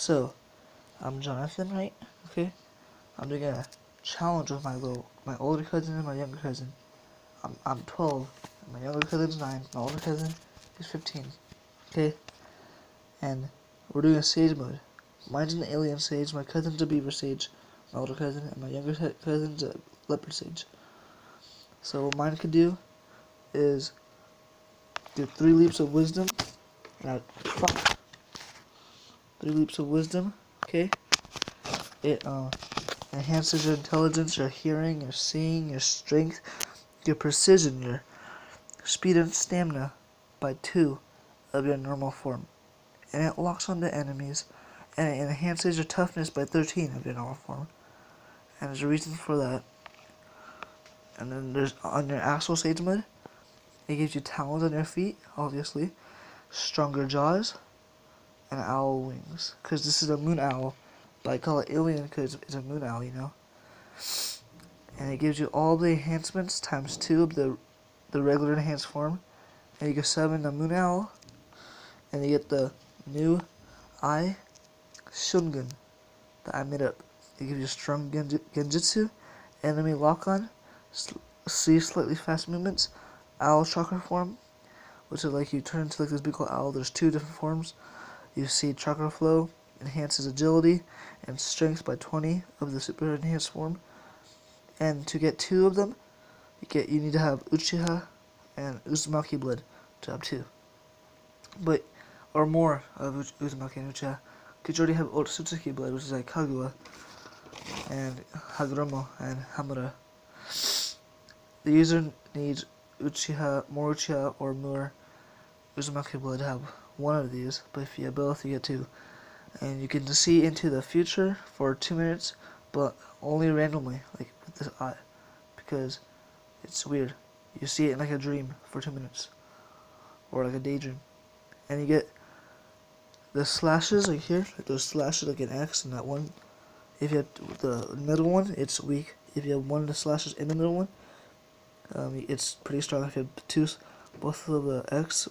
So, I'm Jonathan, right? Okay. I'm doing a challenge with my older cousin and my younger cousin. I'm 12. My younger cousin's 9. My older cousin is 15. Okay. And we're doing a sage mode. Mine's an alien sage. My cousin's a beaver sage. My older cousin and my younger cousin's a leopard sage. So what mine could do is do 3 leaps of wisdom. And fuck. 3 leaps of wisdom. Okay. It enhances your intelligence, your hearing, your seeing, your strength, your precision, your speed and stamina by 2 of your normal form. And it locks onto enemies, and it enhances your toughness by 13 of your normal form. And there's a reason for that. And then there's on your actual sage mode, it gives you talons on your feet, obviously, stronger jaws, and owl wings. Because this is a moon owl, but I call it alien because it's a moon owl, you know. And it gives you all the enhancements times 2 of the regular enhanced form. And you can summon the moon owl, and you get the new eye Shungun that I made up. It gives you strong genjutsu, enemy lock-on, see slightly fast movements, owl chakra form, which is like you turn into like this big owl. There's 2 different forms. You see chakra flow, enhances agility and strength by 20 of the super enhanced form. And to get 2 of them, you need to have Uchiha and Uzumaki blood to have 2. But or more of Uzumaki and Uchiha. Because you already have Otsutsuki blood, which is like Kaguya and Hagoromo and Hamura. The user needs more Uchiha or more Uzumaki blood to have 1 of these, but if you have both, you get 2. And you can see into the future for 2 minutes, but only randomly, like with this eye, because it's weird. You see it in like a dream for 2 minutes, or like a daydream, and you get the slashes like here, like those slashes like an X, and that one. If you have the middle one, it's weak. If you have one of the slashes in the middle one, it's pretty strong. If you have 2, both of the X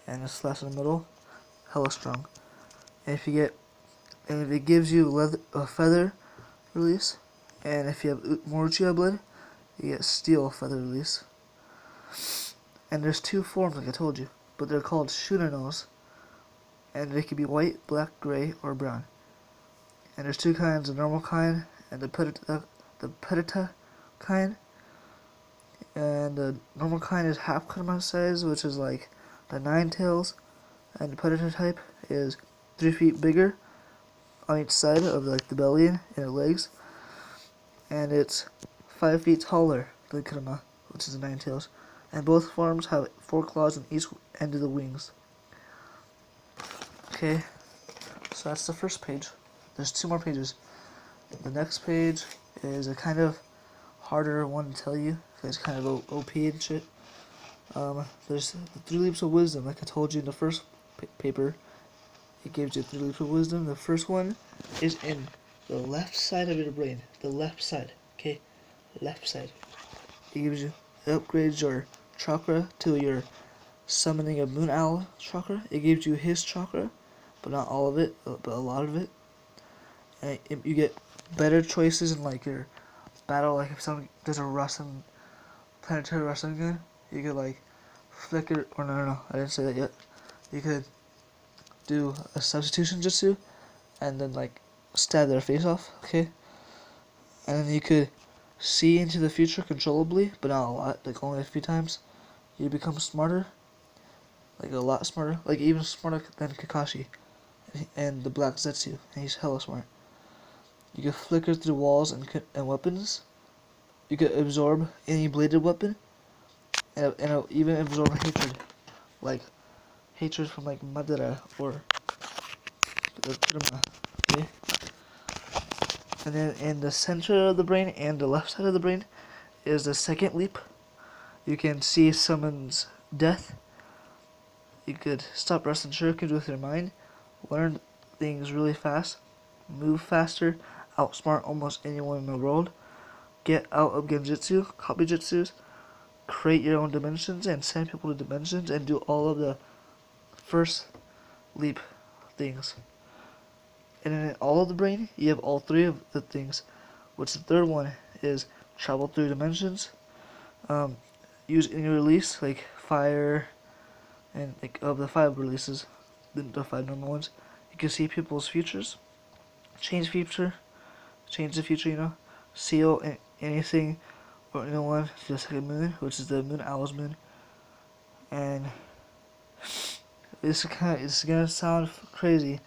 and a slash in the middle, hella strong. And if it gives you a feather release, and if you have more Uchiha blood, you get steel feather release. And there's 2 forms, like I told you, but they're called Shunanos, and they can be white, black, gray, or brown. And there's 2 kinds: the normal kind and the Predator kind. And the normal kind is half Kurama size, which is like the 9 tails, and the Predator type is 3 feet bigger on each side of like the belly and the legs, and it's 5 feet taller than Kurama, which is the 9 tails. And both forms have 4 claws on each end of the wings. Okay, so that's the first page. There's 2 more pages. The next page is a kind of harder one to tell you, because it's kind of OP and shit. There's the 3 leaps of wisdom, like I told you in the first paper. It gives you 3 leaps of wisdom. The first one is in the left side of your brain. The left side, okay? Left side. It upgrades your chakra to your summoning of Moon Owl chakra. It gives you his chakra, but not all of it, but a lot of it. And you get better choices in like your battle. Like if someone does a wrestling, planetary wrestling gun, you could like flicker, or no, I didn't say that yet. You could do a substitution jutsu, and then like stab their face off, okay? And then you could see into the future controllably, but not a lot, like only a few times. You become smarter, like a lot smarter, like even smarter than Kakashi and the Black Zetsu, and he's hella smart. You can flicker through walls and weapons. You could absorb any bladed weapon, and even absorb hatred, like hatred from like Madara or Kurama, okay? And then in the center of the brain and the left side of the brain is the second leap. You can see someone's death. You could stop wrestling shurikens with your mind, learn things really fast, move faster, outsmart almost anyone in the world, get out of genjutsu, copy jutsus, create your own dimensions and send people to dimensions, and do all of the first leap things. And in all of the brain, you have all three of the things, which the third one is travel through dimensions, use any release, like fire, and like of the 5 releases, the 5 normal ones. You can see people's futures, change the future, seal anything or anyone to the second moon, which is the moon owl's moon. And it's gonna sound crazy,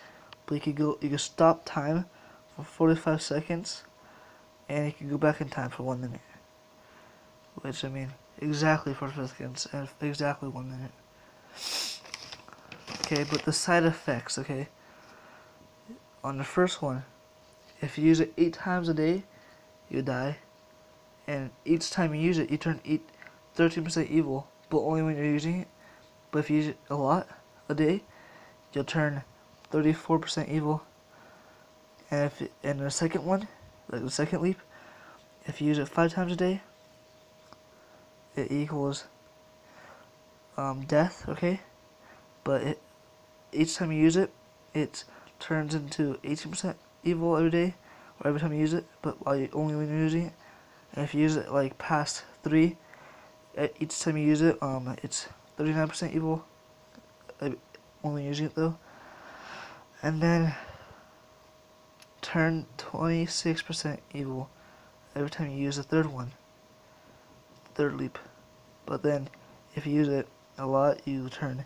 but you can stop time for 45 seconds, and you can go back in time for 1 minute. Which, I mean, exactly 45 seconds and exactly 1 minute. Okay, but the side effects, okay? On the first one, if you use it 8 times a day, you die. And each time you use it, you turn 13% evil, but only when you're using it. But if you use it a lot a day, you'll turn 34% evil. And the second one, like the second leap, if you use it 5 times a day, it equals death, okay? But each time you use it, it turns into 18% evil every day, or every time you use it, but only when you're using it. And if you use it like past 3, each time you use it, it's 39% evil, only using it though. And then turn 26% evil every time you use the third one, third leap. But then if you use it a lot, you turn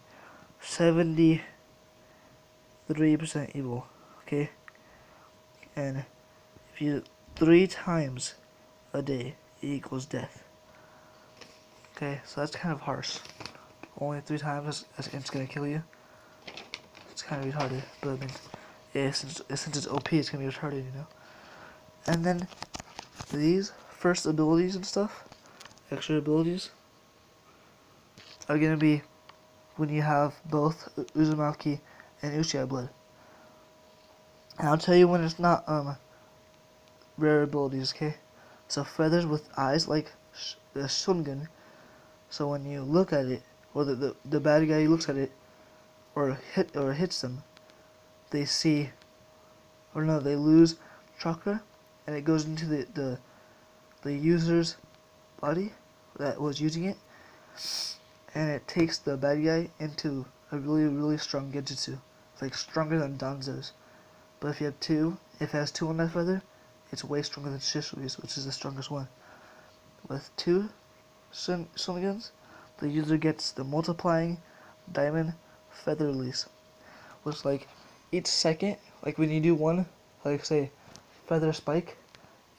73% evil, okay? And if you use it 3 times a day, it equals death. Okay, so that's kind of harsh. Only 3 times, it's gonna kill you. It's kind of retarded, but I mean, yeah, since it's OP, it's gonna be retarded, And then these first abilities and stuff, extra abilities, are gonna be when you have both Uzumaki and Uchiha blood. And I'll tell you when it's not rare abilities, okay? So feathers with eyes like the Shungan. So when you look at it, or the bad guy looks at it, or hits them, they see, or no, they lose chakra, and it goes into the user's body that was using it, and it takes the bad guy into a really strong genjutsu, like stronger than Danzo's. But if it has 2 on that feather, it's way stronger than Shishui's, which is the strongest one. With 2 Shunigans, the user gets the multiplying diamond feather release, which like each second, like when you do one, like say feather spike,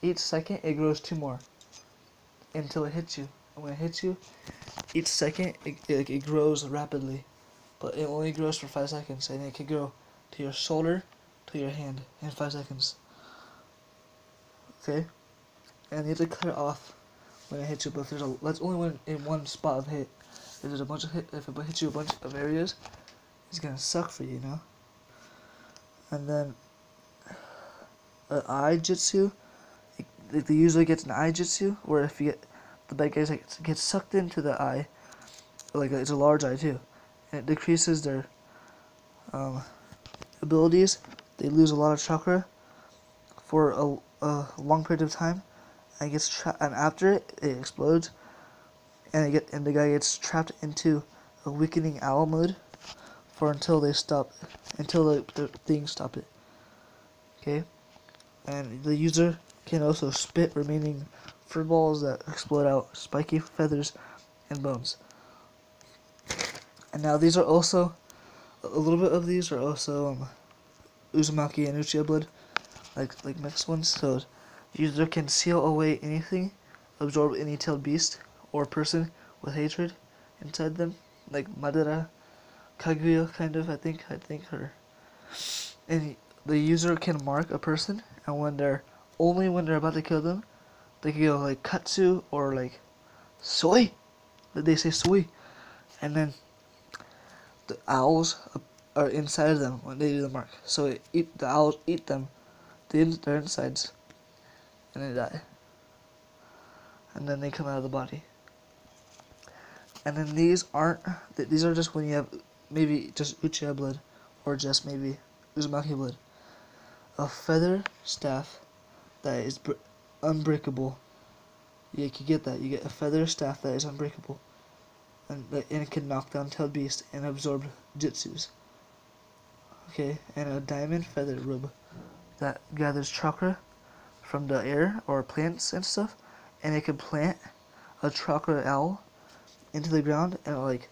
each second it grows 2 more until it hits you. And when it hits you, each second it grows rapidly, but it only grows for 5 seconds, and it can grow to your shoulder, to your hand in 5 seconds. Okay, and you have to cut it off when it hits you. But if that's only when in one spot of hit. If there's a bunch of if it hits you a bunch of areas, it's gonna suck for you, And then eye jutsu, the user gets an eye jutsu, where if you get the bad guys gets sucked into the eye, like it's a large eye too, and it decreases their abilities. They lose a lot of chakra for a long period of time, and and after it explodes, and the guy gets trapped into a weakening owl mode until the things stop it. Okay, and the user can also spit remaining fur balls that explode out spiky feathers and bones. And now these are also a little bit of these are also Uzumaki and Uchiha blood, like mixed ones. So the user can seal away anything, absorb any tailed beast or person with hatred inside them, like Madara, Kaguya, kind of. I think her. And the user can mark a person, and when they're about to kill them, they can go like katsu or like soy. They say soy, and then the owls are inside of them when they do the mark. So the owls eat them, their insides, and they die. And then they come out of the body. And then these are just when you have maybe just Uchiha blood, or just maybe Uzumaki blood. a feather staff that is unbreakable. You can get that. You get a feather staff that is unbreakable, and it can knock down tailed beasts and absorb jutsus. Okay, and a diamond feather rub that gathers chakra from the air or plants and stuff, and it can plant a chakra owl into the ground, and it like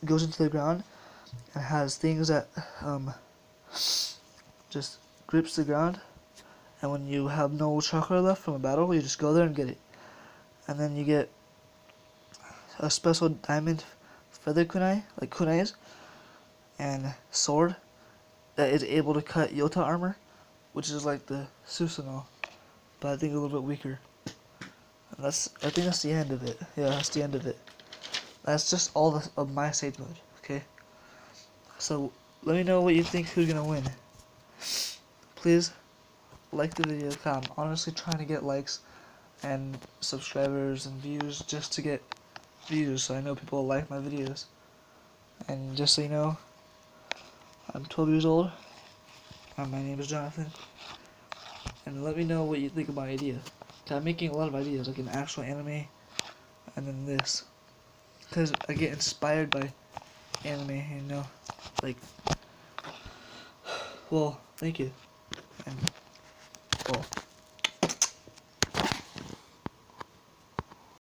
goes into the ground and has things that just grips the ground, and when you have no chakra left from a battle, you just go there and get it. And then you get a special diamond feather kunai, like kunais, and sword that is able to cut Yota armor, which is like the Susanoo, but I think a little bit weaker. And I think that's the end of it. Yeah, that's the end of it. That's just all of my stage mode, okay? So, let me know what you think, who's gonna win. Please, like the video, I'm honestly trying to get likes and subscribers and views just to get views, so I know people like my videos. And just so you know, I'm 12 years old, and my name is Jonathan. And let me know what you think of my idea. I'm making a lot of ideas, like an actual anime, and then this. Because I get inspired by anime, you know, like, well, thank you. And